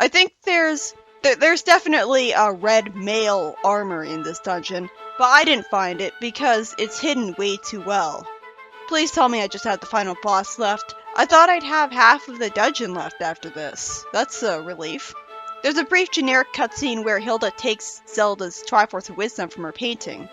I think there's definitely a red mail armor in this dungeon, but I didn't find it because it's hidden way too well. Please tell me I just have the final boss left. I thought I'd have half of the dungeon left after this. That's a relief. There's a brief generic cutscene where Hilda takes Zelda's Triforce of Wisdom from her painting.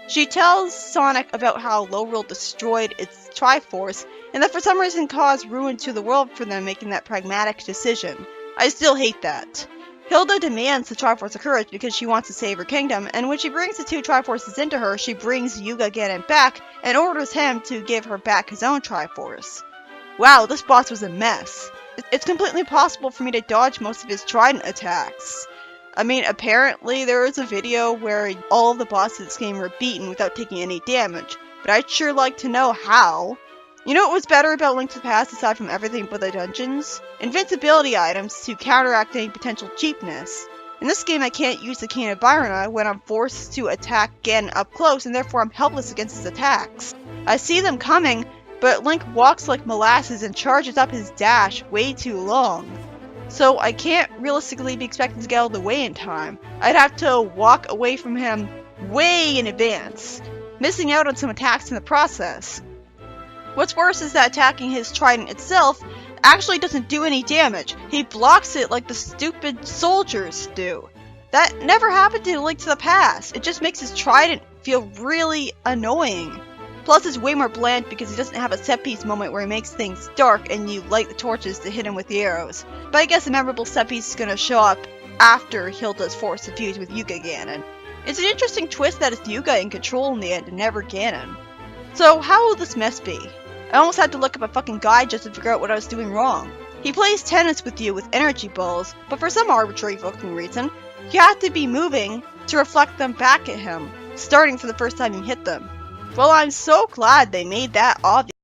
She tells Sonic about how Lorule destroyed its Triforce, and that for some reason caused ruin to the world for them making that pragmatic decision. I still hate that. Hilda demands the Triforce of Courage because she wants to save her kingdom, and when she brings the two Triforces into her, she brings Yuga Ganon back and orders him to give her back his own Triforce. Wow, this boss was a mess. It's completely impossible for me to dodge most of his trident attacks. I mean, apparently there is a video where all of the bosses in this game were beaten without taking any damage, but I'd sure like to know how. You know what was better about Link to the Past aside from everything but the dungeons? Invincibility items to counteract any potential cheapness. In this game I can't use the Cane of Byrona when I'm forced to attack Ganon up close, and therefore I'm helpless against his attacks. I see them coming, but Link walks like molasses and charges up his dash way too long. So I can't realistically be expected to get out of the way in time. I'd have to walk away from him way in advance, missing out on some attacks in the process. What's worse is that attacking his trident itself actually doesn't do any damage. He blocks it like the stupid soldiers do. That never happened to Link to the Past. It just makes his trident feel really annoying. Plus it's way more bland because he doesn't have a set piece moment where he makes things dark and you light the torches to hit him with the arrows. But I guess a memorable set piece is gonna show up after Hilda's force to fuse with Yuga Ganon. It's an interesting twist that it's Yuga in control in the end and never Ganon. So how will this mess be? I almost had to look up a fucking guide just to figure out what I was doing wrong. He plays tennis with you with energy balls, but for some arbitrary fucking reason, you have to be moving to reflect them back at him, starting from the first time you hit them. Well, I'm so glad they made that obvious.